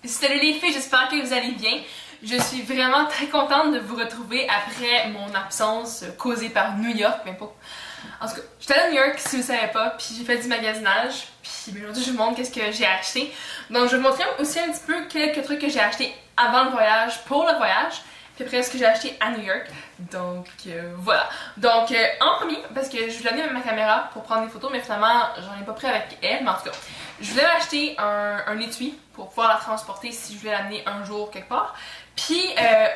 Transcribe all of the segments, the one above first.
Salut les filles, j'espère que vous allez bien. Je suis vraiment très contente de vous retrouver après mon absence causée par New York, mais pas. En tout cas, j'étais à New York si vous ne savez pas, puis j'ai fait du magasinage, puis aujourd'hui je vous montre qu'est-ce que j'ai acheté. Donc je vais vous montrer aussi un petit peu quelques trucs que j'ai acheté avant le voyage, pour le voyage, puis après ce que j'ai acheté à New York. Donc voilà. Donc en premier, parce que je voulais amener ma caméra pour prendre des photos, mais finalement j'en ai pas pris avec elle, mais en tout cas, je voulais acheter un étui pour pouvoir la transporter si je voulais l'amener un jour quelque part. Puis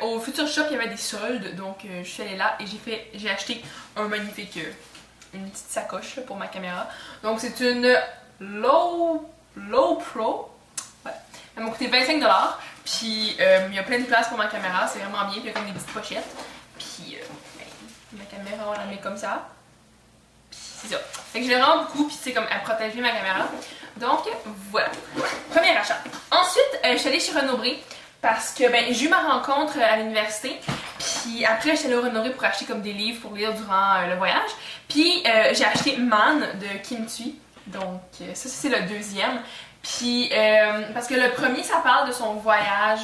au Future Shop il y avait des soldes, donc je suis allée là et j'ai acheté un magnifique, une petite sacoche là, pour ma caméra. Donc c'est une Low Pro. Ouais. Elle m'a coûté 25$. Puis il y a plein de place pour ma caméra, c'est vraiment bien. Puis il y a comme des petites pochettes. Puis ma caméra on la met comme ça. Puis c'est ça. Fait que je l'ai vraiment beaucoup, puis c'est comme à protéger ma caméra. Donc voilà. Premier achat. Ensuite, je suis allée chez Renaud-Bré. Parce que j'ai eu ma rencontre à l'université, puis après j'étais allée au Renaud-Bré pour acheter comme des livres pour lire durant le voyage. Puis j'ai acheté Man de Kim Thuy, donc ça c'est le deuxième. Puis parce que le premier ça parle de son voyage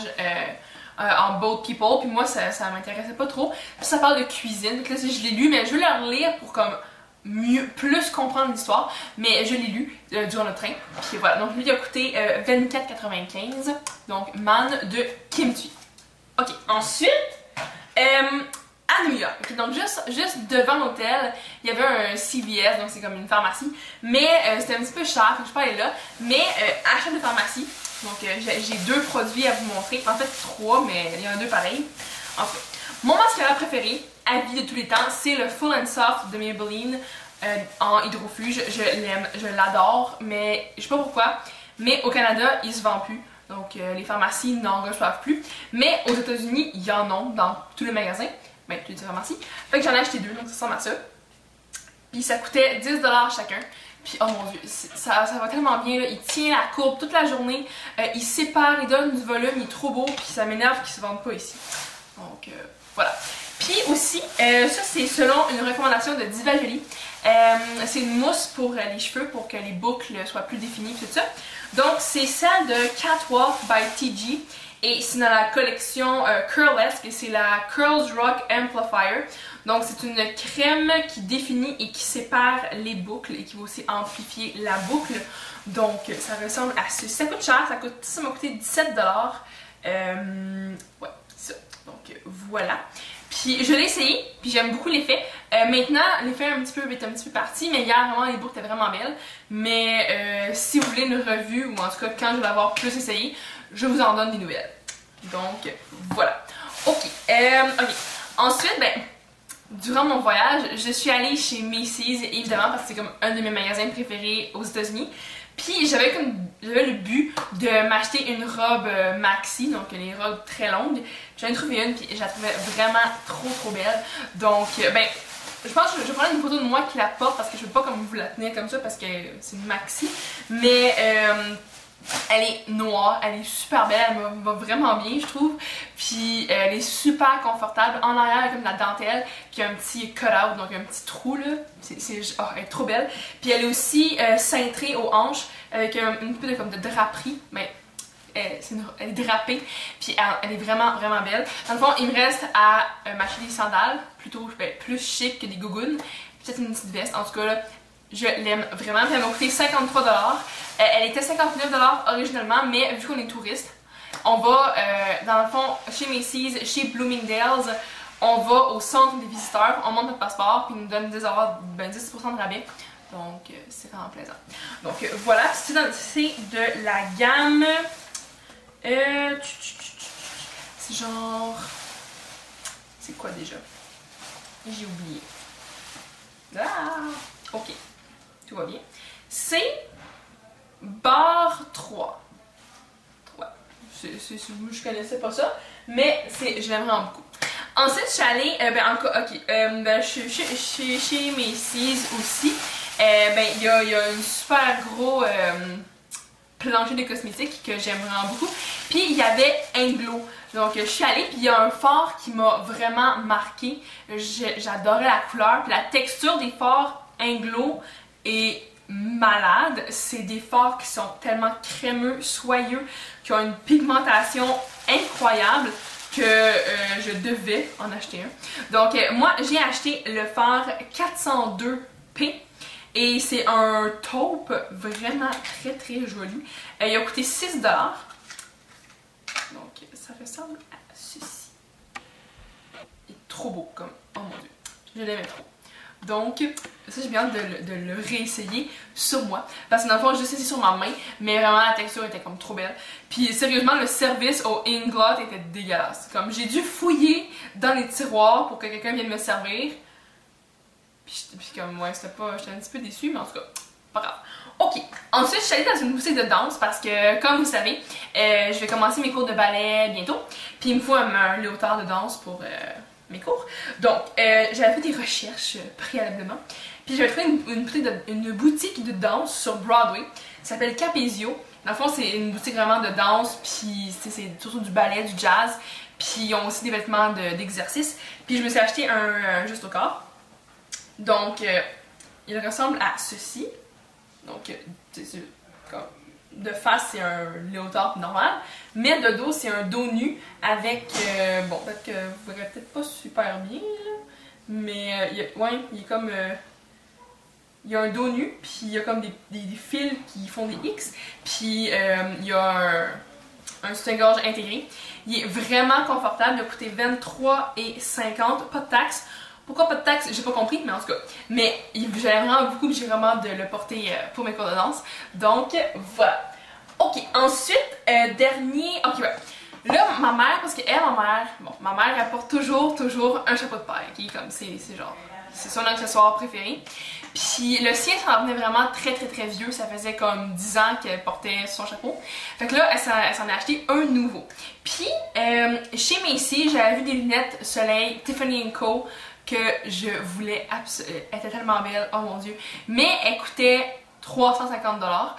en Boat People, puis moi ça m'intéressait pas trop. Puis ça parle de cuisine, donc là je l'ai lu, mais je veux le relire pour comme plus comprendre l'histoire, mais je l'ai lu durant le train, puis voilà, donc lui il a coûté 24,95$, donc Man de Kim Thuy. Ok, ensuite, à New York, okay, donc juste devant l'hôtel, il y avait un CVS, donc c'est comme une pharmacie, mais c'était un petit peu cher, donc je suis pas allée là, mais achat de pharmacie, donc j'ai deux produits à vous montrer, en fait trois, mais il y en a deux pareils. En fait, mon mascara préféré, à vie de tous les temps, c'est le Full and Soft de Maybelline en hydrofuge. Je l'aime, je l'adore, mais je sais pas pourquoi. Mais au Canada, il se vend plus. Donc les pharmacies n'en reçoivent plus. Mais aux États-Unis, il y en a dans tous les magasins. Ben, toutes les pharmacies. Fait que j'en ai acheté deux, donc ça ressemble à ça. Puis ça coûtait 10$ chacun. Puis oh mon dieu, ça va tellement bien, là. Il tient la courbe toute la journée. Il sépare, il donne du volume, il est trop beau. Puis ça m'énerve qu'il se vende pas ici. Donc voilà. Puis aussi, ça c'est selon une recommandation de Diva Jolie. C'est une mousse pour les cheveux pour que les boucles soient plus définies tout ça. Donc c'est celle de Catwalk by TG et c'est dans la collection Curlesque et c'est la Curls Rock Amplifier. Donc c'est une crème qui définit et qui sépare les boucles et qui va aussi amplifier la boucle. Donc ça ressemble à ce. Ça coûte cher, ça m'a coûté 17$. Ouais, c'est ça. Donc voilà. Puis je l'ai essayé, puis j'aime beaucoup l'effet. Maintenant, l'effet est un petit peu parti, mais hier vraiment les boucles étaient vraiment belles. Mais si vous voulez une revue, ou en tout cas quand je vais l'avoir plus essayé, je vous en donne des nouvelles. Donc voilà. Ok. Ensuite, durant mon voyage, je suis allée chez Macy's, évidemment, parce que c'est comme un de mes magasins préférés aux États-Unis. Puis j'avais le but de m'acheter une robe maxi, donc les robes très longues. J'en ai trouvé une, puis je la trouvais vraiment trop belle. Donc, je pense que je vais prendre une photo de moi qui la porte parce que je veux pas comme vous la tenir comme ça parce que c'est une maxi. Mais elle est noire, elle est super belle, elle me va vraiment bien je trouve. Puis elle est super confortable. En arrière, elle a comme de la dentelle, puis un petit cut-out, donc un petit trou là. Elle est trop belle. Puis elle est aussi cintrée aux hanches avec un peu de draperie. Mais elle est drapée, puis elle est vraiment belle. Dans le fond, il me reste à m'acheter des sandales, plutôt plus chic que des gougounes. Peut-être une petite veste, en tout cas là. Je l'aime vraiment, puis elle m'a coûté 53$. Elle était 59$ originalement, mais vu qu'on est touriste, on va dans le fond chez Macy's, chez Bloomingdale's, on va au centre des visiteurs, on monte notre passeport, puis ils nous donnent 10% de rabais. Donc c'est vraiment plaisant. Donc voilà, c'est de la gamme. C'est genre. C'est quoi déjà? J'ai oublié. Ah! Ok. Tout va bien. C'est Bar 3. Ouais. Je connaissais pas ça, mais je l'aime vraiment beaucoup. Ensuite, je suis allée, chez Macy's aussi. Il y a une super gros plancher de cosmétiques que j'aime vraiment beaucoup. Puis il y avait Anglo. Donc je suis allée, puis il y a un fard qui m'a vraiment marqué. J'adorais la couleur, puis la texture des fards Anglo est malade. C'est des fards qui sont tellement crémeux, soyeux, qui ont une pigmentation incroyable que je devais en acheter un. Donc moi j'ai acheté le fard 402P et c'est un taupe vraiment très joli. Il a coûté 6$. Donc ça ressemble à ceci. Il est trop beau comme, oh mon dieu, je l'aimais trop. Donc, ça j'ai bien hâte de le réessayer sur moi. Parce que dans le fond, je sais c'est sur ma main, mais vraiment la texture était comme trop belle. Puis sérieusement, le service au Inglot était dégueulasse. Comme j'ai dû fouiller dans les tiroirs pour que quelqu'un vienne me servir. Puis comme, ouais, j'étais un petit peu déçue, mais en tout cas, pas grave. Ok, ensuite je suis allée dans une boutique de danse parce que, comme vous savez, je vais commencer mes cours de ballet bientôt. Puis il me faut un léotard de danse pour mes cours. Donc, j'avais fait des recherches préalablement. Puis j'avais trouvé une boutique de danse sur Broadway. Ça s'appelle Capezio. Dans le fond, c'est une boutique vraiment de danse. Puis c'est surtout du ballet, du jazz. Puis ils ont aussi des vêtements d'exercice. Puis je me suis acheté un juste au corps. Donc, il ressemble à ceci. Donc, de face, c'est un léotard normal, mais de dos, c'est un dos nu avec, bon, peut-être que vous verrez peut-être pas super bien, là, mais il est comme, il y a un dos nu, puis il y a comme des fils qui font des X, puis il y a un soutien-gorge intégré. Il est vraiment confortable, il a coûté 23,50$, pas de taxe. Pourquoi pas de taxe? J'ai pas compris, mais en tout cas. Mais j'aime vraiment beaucoup, j'ai vraiment de le porter pour mes cours de danse. Donc, voilà. Ok, ensuite, dernier... Ok, voilà. Là, ma mère, parce que ma mère, elle porte toujours un chapeau de paille, ok? Comme, c'est genre... C'est son accessoire préféré. Puis le sien, ça en venait vraiment très vieux. Ça faisait comme 10 ans qu'elle portait son chapeau. Fait que là, elle s'en a acheté un nouveau. Puis, chez Macy, j'avais vu des lunettes soleil Tiffany & Co. que je voulais absolument. Elle était tellement belle, oh mon dieu. Mais elle coûtait 350$.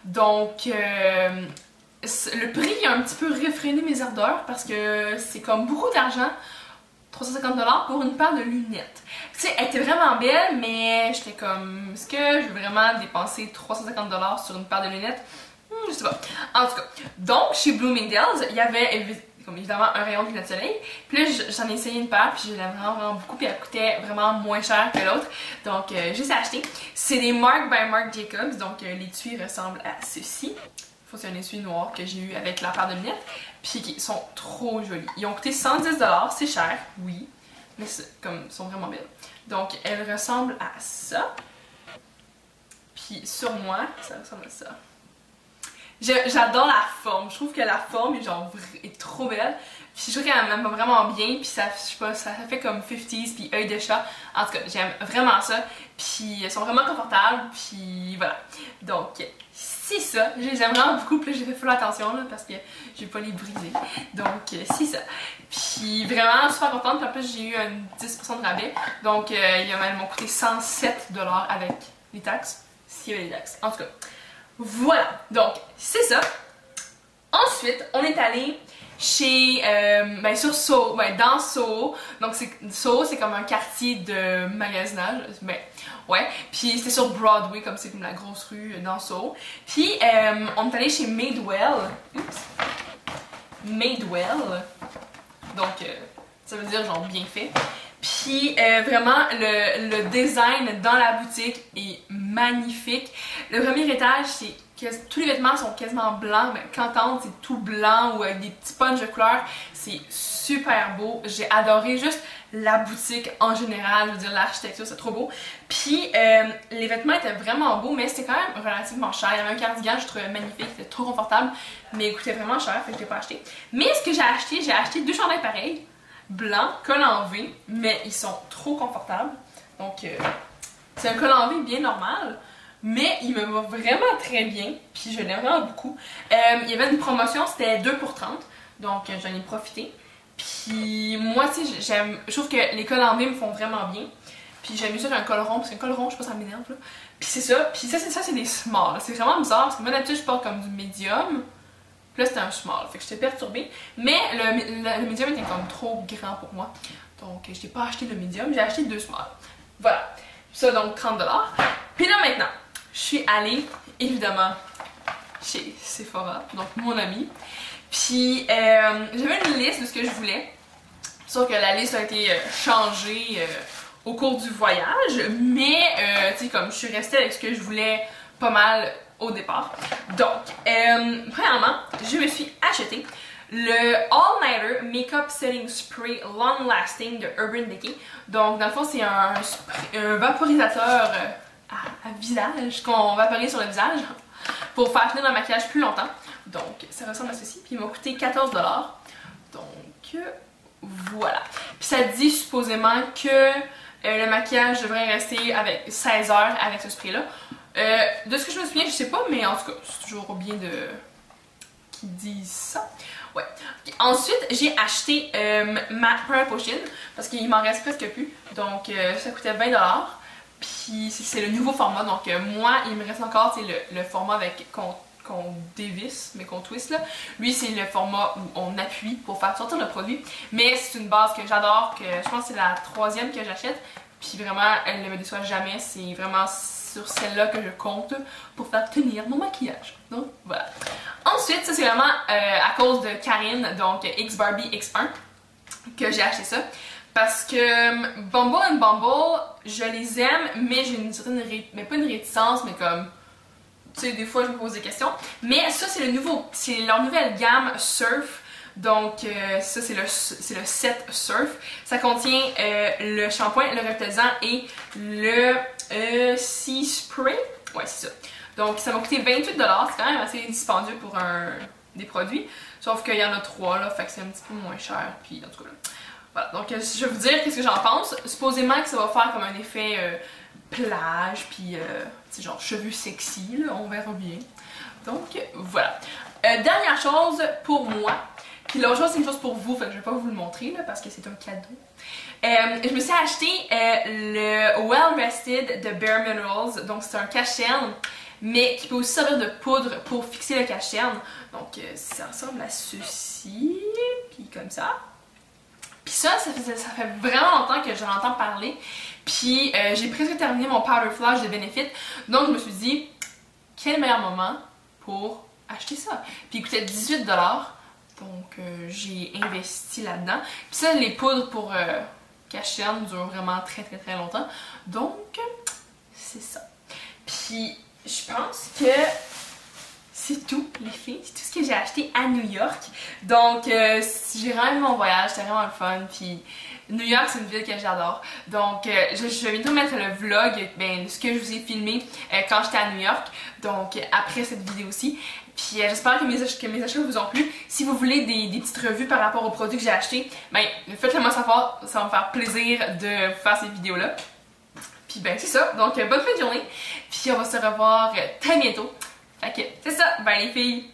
Donc, le prix a un petit peu réfréné mes ardeurs parce que c'est comme beaucoup d'argent. 350$ pour une paire de lunettes. Tu sais, elle était vraiment belle, mais j'étais comme, est-ce que je veux vraiment dépenser 350$ sur une paire de lunettes? Je sais pas. En tout cas, donc chez Bloomingdale's, il y avait comme évidemment un rayon de lunettes de soleil. Puis là, j'en ai essayé une paire, puis je l'aime vraiment beaucoup, puis elle coûtait vraiment moins cher que l'autre. Donc, je les ai achetées. C'est des Marc by Marc Jacobs, donc l'étui ressemble à ceci. C'est un essuie noir que j'ai eu avec la paire de lunettes, puis qui sont trop jolis. Ils ont coûté 110$, c'est cher, oui, mais comme sont vraiment belles. Donc elles ressemblent à ça. Puis sur moi, ça ressemble à ça. J'adore la forme, je trouve que la forme est trop belle. Puis je trouve qu'elle m'aime vraiment bien, puis ça, je sais pas, ça fait comme 50s, puis œil de chat. En tout cas, j'aime vraiment ça. Puis elles sont vraiment confortables, puis voilà. Donc, c'est ça. Je les aime vraiment beaucoup, puis j'ai fait full attention là, parce que je vais pas les briser. Donc, c'est ça. Puis vraiment super contente, puis en plus j'ai eu un 10% de rabais. Donc, ils m'ont coûté 107$ avec les taxes, s'il y avait les taxes. En tout cas, voilà. Donc, c'est ça. Ensuite, on est allé chez, sur Soho, dans Soho. Donc Soho, c'est comme un quartier de magasinage, ouais. Puis c'était sur Broadway, comme c'est comme la grosse rue dans Soho. Puis on est allé chez Madewell. Oups. Madewell. Donc ça veut dire genre bien fait. Puis vraiment le design dans la boutique est magnifique. Le premier étage, c'est tous les vêtements sont quasiment blancs, mais quand t'entres, c'est tout blanc ou avec des petits punchs de couleurs. C'est super beau. J'ai adoré juste la boutique en général. Je veux dire, l'architecture, c'est trop beau. Puis les vêtements étaient vraiment beaux, mais c'était quand même relativement cher. Il y avait un cardigan, je trouvais magnifique, c'était trop confortable, mais il coûtait vraiment cher, fait que je l'ai pas acheté. Mais ce que j'ai acheté 2 chandails pareils, blancs, col en V, mais ils sont trop confortables. Donc c'est un col en V bien normal. Mais il me va vraiment très bien, puis je l'aime vraiment beaucoup. Il y avait une promotion, c'était 2 pour 30, donc j'en ai profité. Puis moi, tu sais, je trouve que les cols en V me font vraiment bien. Puis j'aime mieux ça qu'un col rond, parce qu'un col rond, je sais pas, ça m'énerve là. Puis c'est ça, c'est des small. C'est vraiment bizarre, parce que moi d'habitude, je porte comme du medium. Puis là, c'était un small, fait que j'étais perturbée. Mais le medium était comme trop grand pour moi. Donc je n'ai pas acheté le medium, j'ai acheté 2 small. Voilà. Ça donc 30$. Puis là maintenant, je suis allée, évidemment, chez Sephora, donc mon ami. Puis j'avais une liste de ce que je voulais. Sauf que la liste a été changée au cours du voyage. Mais, tu sais, comme je suis restée avec ce que je voulais pas mal au départ. Donc, premièrement, je me suis acheté le All Nighter Makeup Setting Spray Long Lasting de Urban Decay. Donc, dans le fond, c'est un vaporisateur à visage qu'on vaporise sur le visage pour faire tenir le maquillage plus longtemps. Donc, ça ressemble à ceci. Puis, il m'a coûté 14$. Donc, voilà. Puis, ça dit supposément que le maquillage devrait rester avec 16 heures avec ce spray-là. De ce que je me souviens, je sais pas, mais en tout cas, c'est toujours bien de qu'ils disent ça. Ouais. Okay. Ensuite, j'ai acheté ma Prima Potion parce qu'il m'en reste presque plus. Donc, ça coûtait 20$. Puis, c'est le nouveau format. Donc, moi, il me reste encore le format avec qu'on dévisse, mais qu'on twist là. Lui, c'est le format où on appuie pour faire sortir le produit. Mais c'est une base que j'adore, que je pense que c'est la 3e que j'achète. Puis vraiment, elle ne me déçoit jamais. C'est vraiment sur celle-là que je compte pour faire tenir mon maquillage. Donc voilà. Ensuite, ça c'est vraiment à cause de Karine, donc X Barbie X1, que j'ai acheté ça. Parce que Bumble and Bumble, je les aime, mais j'ai une certaine, mais pas une réticence, mais comme, tu sais, des fois je me pose des questions. Mais ça c'est leur nouvelle gamme Surf. Donc ça c'est le set Surf. Ça contient le shampoing, le repellant et le Sea Spray. Ouais, c'est ça. Donc ça m'a coûté 28$. C'est quand même assez dispendieux pour des produits. Sauf qu'il y en a 3 là, fait que c'est un petit peu moins cher. Puis en tout cas là. Voilà, donc je vais vous dire qu'est-ce que j'en pense. Supposément que ça va faire comme un effet plage, puis c'est genre cheveux sexy, là, on verra bien. Donc voilà. Dernière chose pour moi. Puis l'autre chose, c'est une chose pour vous, fait que je vais pas vous le montrer là, parce que c'est un cadeau. Je me suis acheté le Well Rested de Bare Minerals. Donc c'est un cache-cerne, mais qui peut aussi servir de poudre pour fixer le cache-cerne. Donc ça ressemble à ceci, puis comme ça. Puis ça fait vraiment longtemps que j'en entends parler. Puis j'ai presque terminé mon Powder Flash de Benefit. Donc je me suis dit, quel meilleur moment pour acheter ça. Puis il coûtait 18$. Donc j'ai investi là-dedans. Puis ça, les poudres pour cache-cerne durent vraiment très longtemps. Donc c'est ça. Puis je pense que c'est tout, les filles. C'est tout ce que j'ai acheté à New York. Donc, j'ai vraiment aimé mon voyage. C'était vraiment le fun. Puis, New York, c'est une ville que j'adore. Donc, je vais bientôt mettre le vlog, de ce que je vous ai filmé quand j'étais à New York. Donc, après cette vidéo-ci. Puis, j'espère que mes achats vous ont plu. Si vous voulez des petites revues par rapport aux produits que j'ai achetés, ben, faites-le moi savoir. Ça va me faire plaisir de faire ces vidéos-là. Puis, ben, c'est ça. Donc, bonne fin de journée. Puis, on va se revoir très bientôt. Ok, c'est ça. Bye les filles!